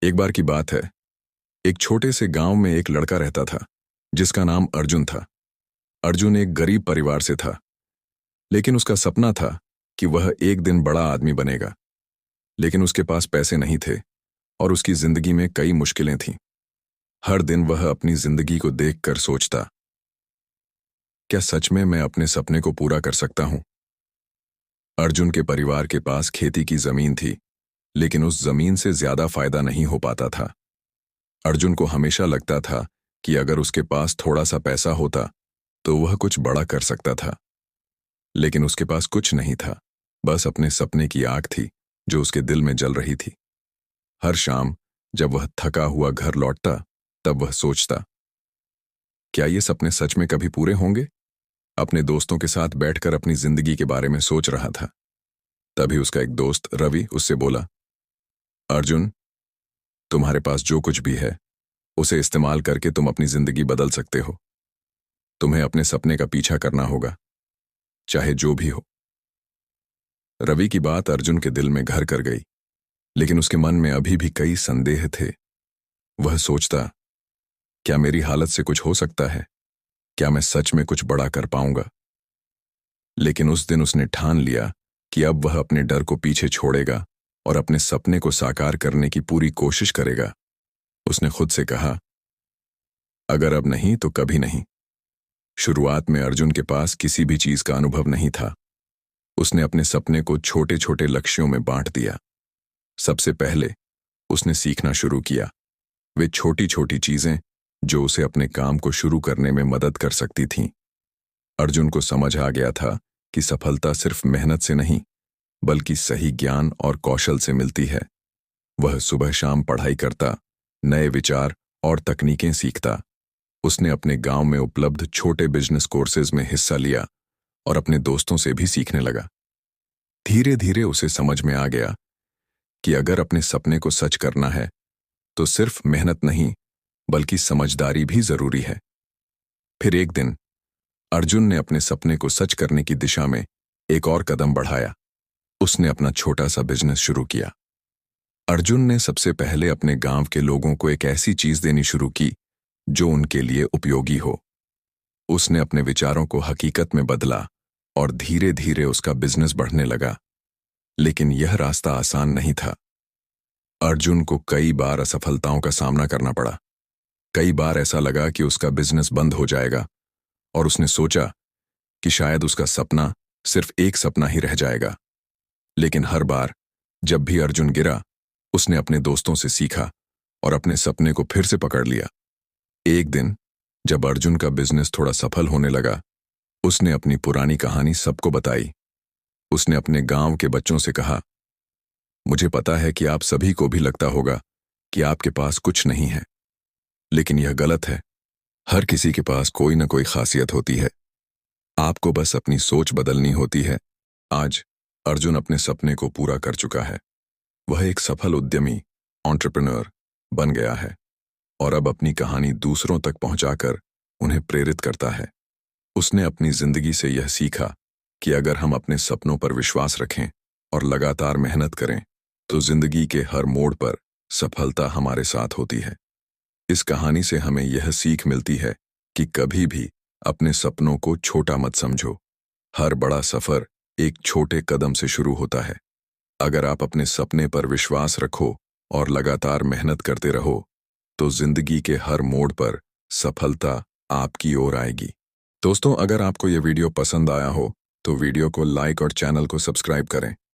एक बार की बात है। एक छोटे से गांव में एक लड़का रहता था जिसका नाम अर्जुन था। अर्जुन एक गरीब परिवार से था, लेकिन उसका सपना था कि वह एक दिन बड़ा आदमी बनेगा। लेकिन उसके पास पैसे नहीं थे और उसकी जिंदगी में कई मुश्किलें थीं। हर दिन वह अपनी जिंदगी को देखकर सोचता, क्या सच में मैं अपने सपने को पूरा कर सकता हूं? अर्जुन के परिवार के पास खेती की जमीन थी, लेकिन उस जमीन से ज्यादा फायदा नहीं हो पाता था। अर्जुन को हमेशा लगता था कि अगर उसके पास थोड़ा सा पैसा होता तो वह कुछ बड़ा कर सकता था। लेकिन उसके पास कुछ नहीं था, बस अपने सपने की आग थी जो उसके दिल में जल रही थी। हर शाम जब वह थका हुआ घर लौटता, तब वह सोचता, क्या ये सपने सच में कभी पूरे होंगे? अपने दोस्तों के साथ बैठकर अपनी जिंदगी के बारे में सोच रहा था। तभी उसका एक दोस्त रवि उससे बोला, अर्जुन, तुम्हारे पास जो कुछ भी है उसे इस्तेमाल करके तुम अपनी जिंदगी बदल सकते हो। तुम्हें अपने सपने का पीछा करना होगा, चाहे जो भी हो। रवि की बात अर्जुन के दिल में घर कर गई, लेकिन उसके मन में अभी भी कई संदेह थे। वह सोचता, क्या मेरी हालत से कुछ हो सकता है? क्या मैं सच में कुछ बड़ा कर पाऊंगा? लेकिन उस दिन उसने ठान लिया कि अब वह अपने डर को पीछे छोड़ेगा और अपने सपने को साकार करने की पूरी कोशिश करेगा। उसने खुद से कहा, अगर अब नहीं तो कभी नहीं। शुरुआत में अर्जुन के पास किसी भी चीज का अनुभव नहीं था। उसने अपने सपने को छोटे छोटे लक्ष्यों में बांट दिया। सबसे पहले उसने सीखना शुरू किया, वे छोटी छोटी चीजें जो उसे अपने काम को शुरू करने में मदद कर सकती थीं। अर्जुन को समझ आ गया था कि सफलता सिर्फ मेहनत से नहीं, बल्कि सही ज्ञान और कौशल से मिलती है। वह सुबह शाम पढ़ाई करता, नए विचार और तकनीकें सीखता। उसने अपने गांव में उपलब्ध छोटे बिजनेस कोर्सेज में हिस्सा लिया और अपने दोस्तों से भी सीखने लगा। धीरे धीरे उसे समझ में आ गया कि अगर अपने सपने को सच करना है तो सिर्फ मेहनत नहीं, बल्कि समझदारी भी जरूरी है। फिर एक दिन अर्जुन ने अपने सपने को सच करने की दिशा में एक और कदम बढ़ाया। उसने अपना छोटा सा बिजनेस शुरू किया। अर्जुन ने सबसे पहले अपने गांव के लोगों को एक ऐसी चीज देनी शुरू की जो उनके लिए उपयोगी हो। उसने अपने विचारों को हकीकत में बदला और धीरे धीरे उसका बिजनेस बढ़ने लगा। लेकिन यह रास्ता आसान नहीं था। अर्जुन को कई बार असफलताओं का सामना करना पड़ा। कई बार ऐसा लगा कि उसका बिजनेस बंद हो जाएगा और उसने सोचा कि शायद उसका सपना सिर्फ एक सपना ही रह जाएगा। लेकिन हर बार जब भी अर्जुन गिरा, उसने अपने दोस्तों से सीखा और अपने सपने को फिर से पकड़ लिया। एक दिन जब अर्जुन का बिजनेस थोड़ा सफल होने लगा, उसने अपनी पुरानी कहानी सबको बताई। उसने अपने गांव के बच्चों से कहा, मुझे पता है कि आप सभी को भी लगता होगा कि आपके पास कुछ नहीं है, लेकिन यह गलत है। हर किसी के पास कोई ना कोई खासियत होती है। आपको बस अपनी सोच बदलनी होती है। आज अर्जुन अपने सपने को पूरा कर चुका है। वह एक सफल उद्यमी, एंटरप्रेन्योर बन गया है और अब अपनी कहानी दूसरों तक पहुंचाकर उन्हें प्रेरित करता है। उसने अपनी जिंदगी से यह सीखा कि अगर हम अपने सपनों पर विश्वास रखें और लगातार मेहनत करें, तो जिंदगी के हर मोड़ पर सफलता हमारे साथ होती है। इस कहानी से हमें यह सीख मिलती है कि कभी भी अपने सपनों को छोटा मत समझो। हर बड़ा सफर एक छोटे कदम से शुरू होता है। अगर आप अपने सपने पर विश्वास रखो और लगातार मेहनत करते रहो, तो जिंदगी के हर मोड़ पर सफलता आपकी ओर आएगी। दोस्तों, अगर आपको यह वीडियो पसंद आया हो तो वीडियो को लाइक और चैनल को सब्सक्राइब करें।